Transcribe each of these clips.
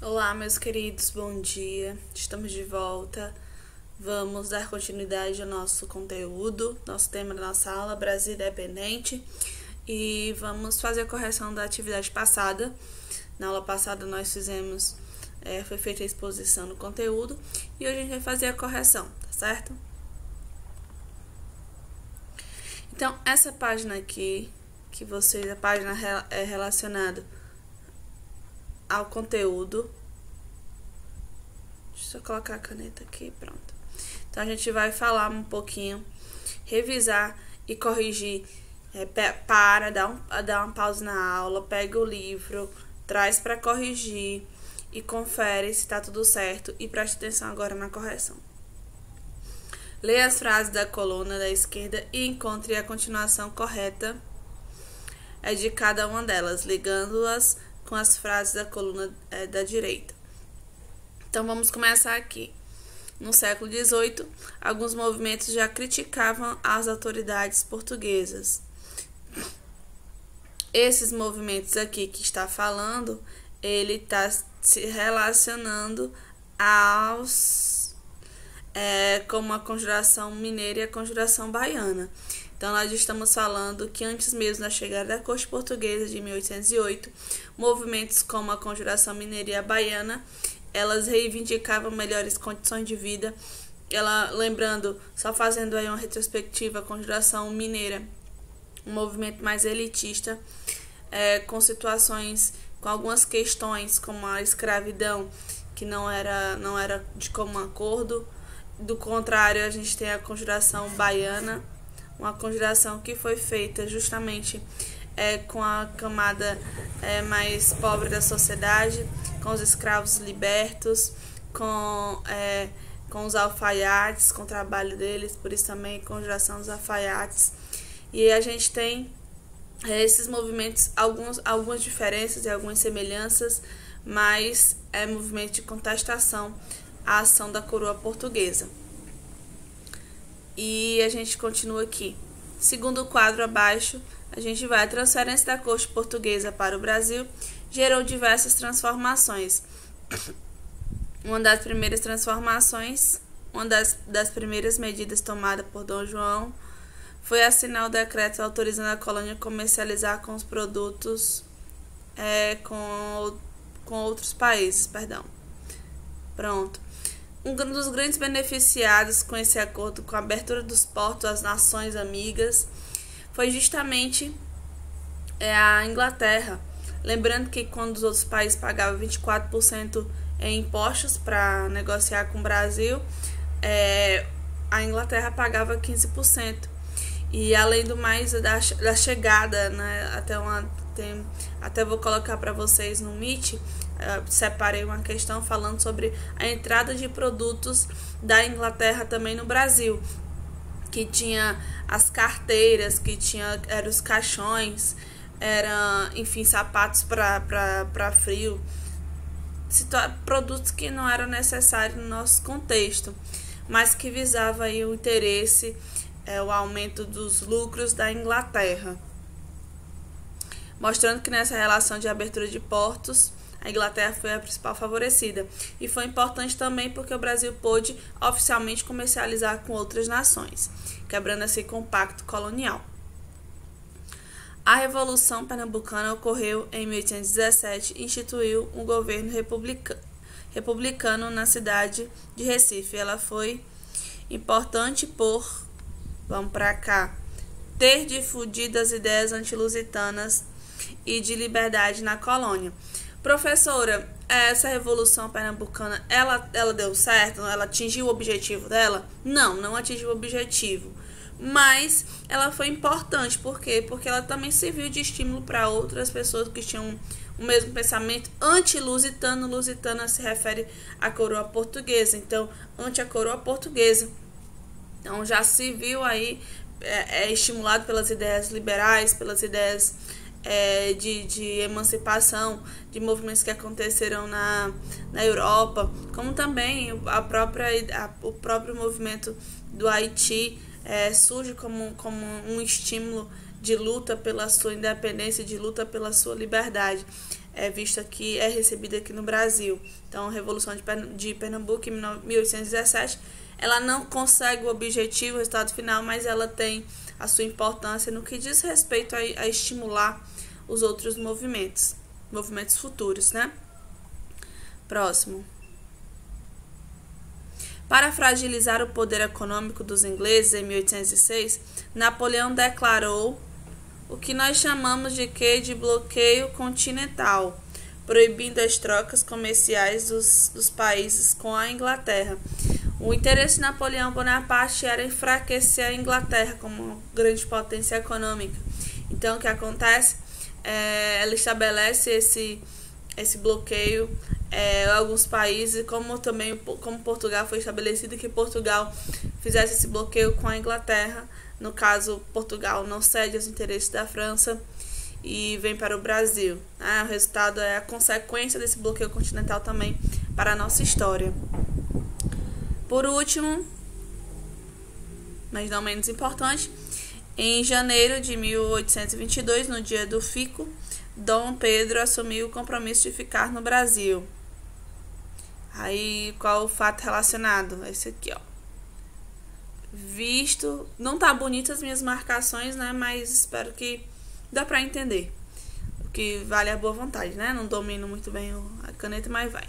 Olá, meus queridos, bom dia. Estamos de volta. Vamos dar continuidade ao nosso conteúdo, nosso tema da nossa aula, Brasil Independente. E vamos fazer a correção da atividade passada. Na aula passada nós fizemos, foi feita a exposição do conteúdo e hoje a gente vai fazer a correção, tá certo? Então, essa página aqui, a página é relacionada ao conteúdo. Deixa eu colocar a caneta aqui, pronto. Então a gente vai falar um pouquinho, revisar e corrigir. Dá uma pausa na aula, pega o livro, traz para corrigir e confere se tá tudo certo e preste atenção agora na correção. Leia as frases da coluna da esquerda e encontre a continuação correta de cada uma delas, ligando-as com as frases da coluna da direita. Então, vamos começar aqui. No século XVIII, alguns movimentos já criticavam as autoridades portuguesas. Esses movimentos aqui que está falando, ele está se relacionando como a Conjuração Mineira e a Conjuração Baiana. Então, nós estamos falando que antes mesmo da chegada da corte portuguesa de 1808, movimentos como a Conjuração Mineira e a Baiana, elas reivindicavam melhores condições de vida. Lembrando, só fazendo aí uma retrospectiva, a Conjuração Mineira, um movimento mais elitista, com situações, com algumas questões como a escravidão, que não era de comum acordo. Do contrário, a gente tem a Conjuração Baiana, uma conjuração que foi feita justamente com a camada mais pobre da sociedade, com os escravos libertos, com os alfaiates, com o trabalho deles, por isso também conjuração dos alfaiates. E a gente tem esses movimentos, algumas diferenças e algumas semelhanças, mas é movimento de contestação à ação da coroa portuguesa. E a gente continua aqui. Segundo o quadro abaixo, a gente vai. A transferência da corte portuguesa para o Brasil gerou diversas transformações. Uma das primeiras transformações, uma das primeiras medidas tomada por Dom João foi assinar o decreto autorizando a colônia a comercializar com os produtos com outros países, Pronto. Um dos grandes beneficiados com esse acordo, com a abertura dos portos às nações amigas, foi justamente a Inglaterra. Lembrando que quando os outros países pagavam 24% em impostos para negociar com o Brasil, a Inglaterra pagava 15%. E além do mais, da chegada, né, até vou colocar para vocês no Meet, separei uma questão falando sobre a entrada de produtos da Inglaterra também no Brasil, que tinha as carteiras, eram os caixões, enfim, sapatos para frio, produtos que não eram necessários no nosso contexto, mas que visava aí o interesse, o aumento dos lucros da Inglaterra, mostrando que nessa relação de abertura de portos, a Inglaterra foi a principal favorecida. E foi importante também porque o Brasil pôde oficialmente comercializar com outras nações, quebrando esse compacto colonial. A Revolução Pernambucana ocorreu em 1817 e instituiu um governo republicano na cidade de Recife. Ela foi importante por, ter difundido as ideias antilusitanas e de liberdade na colônia. Professora, essa Revolução Pernambucana, ela deu certo? Ela atingiu o objetivo dela? Não atingiu o objetivo. Mas ela foi importante. Por quê? Porque ela também serviu de estímulo para outras pessoas que tinham o mesmo pensamento anti-lusitano. Lusitana se refere à coroa portuguesa. Então, anti a coroa portuguesa. Então, já se viu aí estimulado pelas ideias liberais, pelas ideias de emancipação, de movimentos que aconteceram na Europa, como também o próprio movimento do Haiti surge como um estímulo de luta pela sua independência, de luta pela sua liberdade, visto que é recebida aqui no Brasil. Então, a Revolução de Pernambuco, em 1817, ela não consegue o objetivo, o resultado final, mas ela tem a sua importância no que diz respeito a estimular os outros movimentos futuros, né? Próximo. Para fragilizar o poder econômico dos ingleses em 1806, Napoleão declarou o que nós chamamos de bloqueio continental, proibindo as trocas comerciais dos países com a Inglaterra. O interesse de Napoleão Bonaparte era enfraquecer a Inglaterra como uma grande potência econômica. Então, o que acontece? Ela estabelece esse bloqueio alguns países, como Portugal foi estabelecido que Portugal fizesse esse bloqueio com a Inglaterra. No caso, Portugal não cede aos interesses da França e vem para o Brasil. O resultado é a consequência desse bloqueio continental também para a nossa história. Por último, mas não menos importante, em janeiro de 1822, no dia do fico, Dom Pedro assumiu o compromisso de ficar no Brasil. Aí, qual o fato relacionado? Esse aqui, ó. Visto, não tá bonito as minhas marcações, né? Mas espero que dá pra entender. O que vale a boa vontade, né? Não domino muito bem a caneta, mas vai.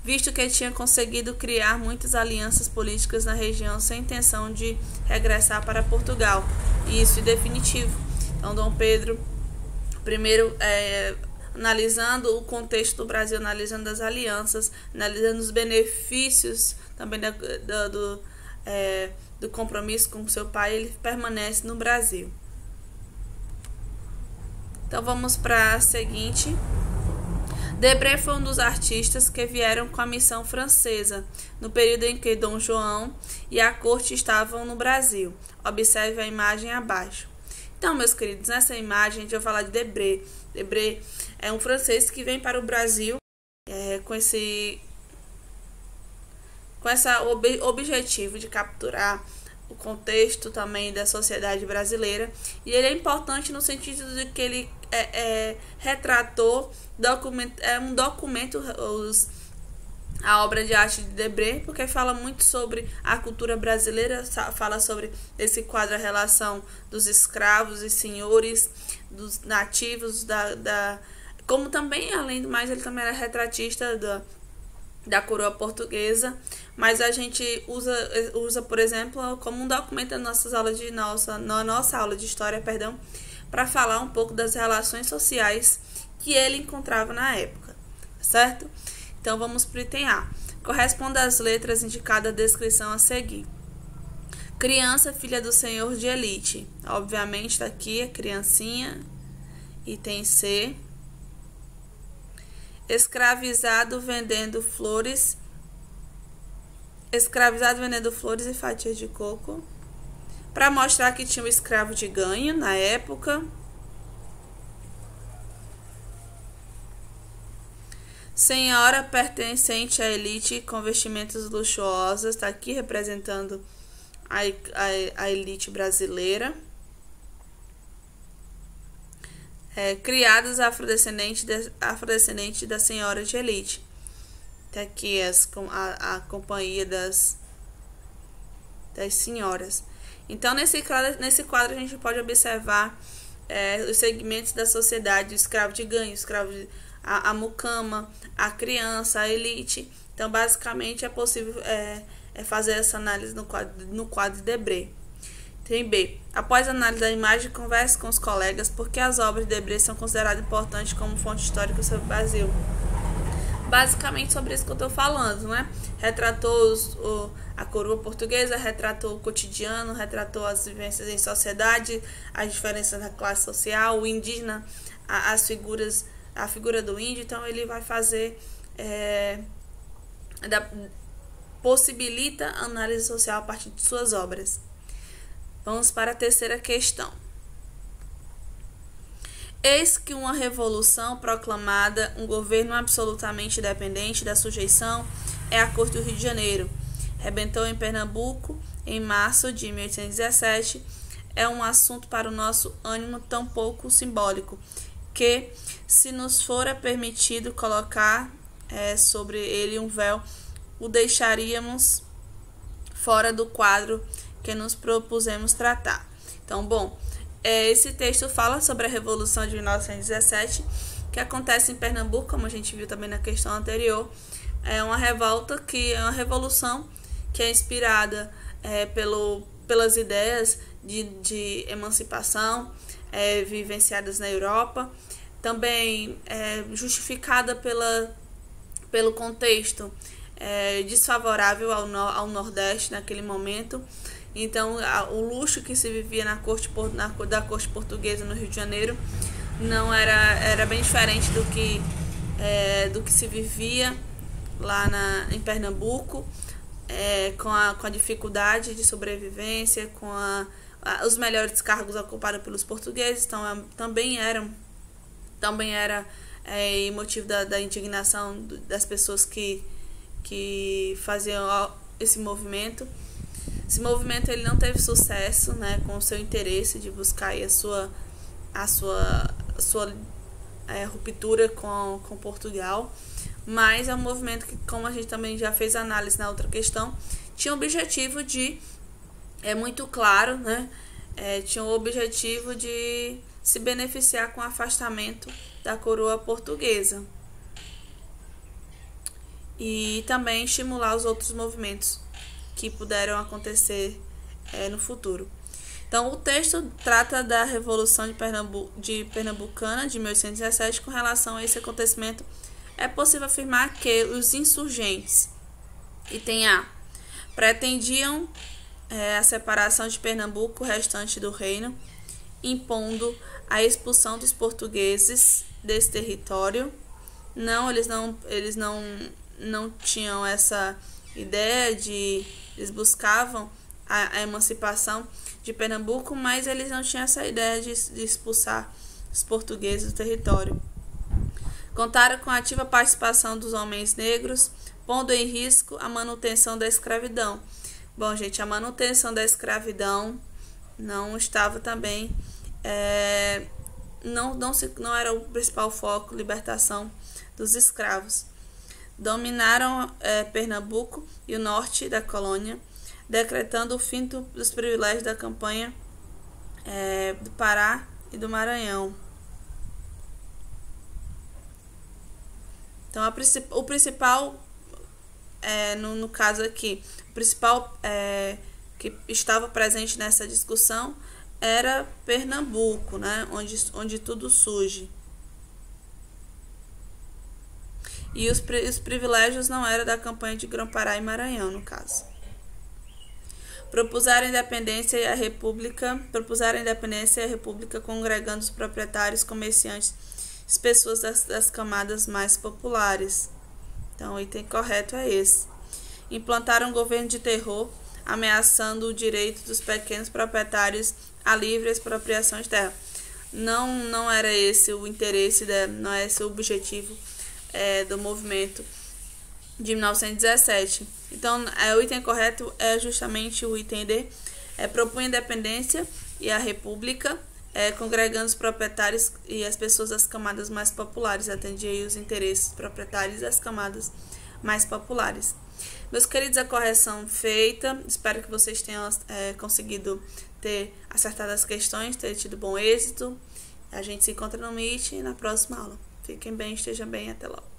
Visto que ele tinha conseguido criar muitas alianças políticas na região sem intenção de regressar para Portugal. E isso é definitivo. Então, Dom Pedro, primeiro, analisando o contexto do Brasil, analisando as alianças, analisando os benefícios também do compromisso com seu pai, ele permanece no Brasil. Então, vamos para a seguinte. Debré foi um dos artistas que vieram com a missão francesa, no período em que Dom João e a corte estavam no Brasil. Observe a imagem abaixo. Então, meus queridos, nessa imagem a gente vai falar de Debré. Debré é um francês que vem para o Brasil com esse objetivo de capturar o contexto também da sociedade brasileira. E ele é importante no sentido de que ele retratou um documento, a obra de arte de Debré, porque fala muito sobre a cultura brasileira, fala sobre esse quadro, a relação dos escravos e senhores, dos nativos, como também, além do mais, ele também era retratista da coroa portuguesa, mas a gente usa, por exemplo, como um documento na nossa aula de história, para falar um pouco das relações sociais que ele encontrava na época, certo? Então, vamos para o item A. Corresponda às letras indicadas a descrição a seguir. Criança, filha do senhor de elite. Obviamente, está aqui a criancinha. Item C. Escravizado vendendo flores e fatias de coco. Para mostrar que tinha um escravo de ganho na época. Senhora pertencente à elite com vestimentas luxuosas, está aqui representando a elite brasileira. Criados afrodescendentes da senhora de elite. Está aqui a companhia das senhoras. Então, nesse quadro a gente pode observar os segmentos da sociedade: o escravo de ganho, a mucama, a criança, a elite. Então, basicamente, é possível fazer essa análise no quadro de Debré. Tem B. Após a análise da imagem, converse com os colegas porque as obras de Debré são consideradas importantes como fonte histórica sobre o Brasil. Basicamente, sobre isso que eu estou falando, né? Retratou a coroa portuguesa, retratou o cotidiano, retratou as vivências em sociedade, as diferenças da classe social, o indígena, a figura do índio. Então, ele vai fazer possibilita a análise social a partir de suas obras. Vamos para a terceira questão. Eis que uma revolução proclamada, um governo absolutamente independente da sujeição, é a Corte do Rio de Janeiro. Rebentou em Pernambuco em março de 1817. é um assunto para o nosso ânimo tão pouco simbólico, que, se nos fora permitido colocar sobre ele um véu, o deixaríamos fora do quadro que nos propusemos tratar. Então, bom, esse texto fala sobre a Revolução de 1917, que acontece em Pernambuco, como a gente viu também na questão anterior. É uma revolta, que é uma revolução que é inspirada pelas ideias de emancipação vivenciadas na Europa, também justificada pelo contexto desfavorável ao Nordeste naquele momento. Então, o luxo que se vivia da corte portuguesa no Rio de Janeiro não era bem diferente do que se vivia lá em Pernambuco, com a dificuldade de sobrevivência, com os melhores cargos ocupados pelos portugueses. Então, também era motivo da indignação das pessoas que faziam esse movimento. Esse movimento ele não teve sucesso, né, com o seu interesse de buscar aí a sua ruptura com Portugal, mas é um movimento que, como a gente também já fez análise na outra questão, tinha o objetivo muito claro, né, tinha o objetivo de se beneficiar com o afastamento da coroa portuguesa e também estimular os outros movimentos que puderam acontecer no futuro. Então, o texto trata da Revolução de Pernambucana de 1817. Com relação a esse acontecimento, é possível afirmar que os insurgentes, item A, pretendiam a separação de Pernambuco, restante do reino, impondo a expulsão dos portugueses desse território. Eles não tinham essa ideia eles buscavam a emancipação de Pernambuco, mas eles não tinham essa ideia de expulsar os portugueses do território. Contaram com a ativa participação dos homens negros, pondo em risco a manutenção da escravidão. Bom, gente, a manutenção da escravidão não estava também, não era o principal foco, libertação dos escravos. Dominaram Pernambuco e o norte da colônia, decretando o fim dos privilégios da campanha do Pará e do Maranhão. Então, o principal, no caso aqui, o principal que estava presente nessa discussão era Pernambuco, né, onde tudo surge. E os privilégios não eram da campanha de Grão-Pará e Maranhão, no caso. Propuseram a independência e a república congregando os proprietários, comerciantes, as pessoas das camadas mais populares. Então, o item correto é esse. Implantaram um governo de terror, ameaçando o direito dos pequenos proprietários a livre expropriação de terra. Não era esse o interesse, não é esse o objetivo do movimento de 1917. Então, o item correto é justamente o item D. Propunha a independência e a república, congregando os proprietários e as pessoas das camadas mais populares. Atendia aí os interesses proprietários das camadas mais populares. Meus queridos, a correção feita. Espero que vocês tenham conseguido ter acertado as questões, ter tido bom êxito. A gente se encontra no Meet e na próxima aula. Fiquem bem, estejam bem, até logo.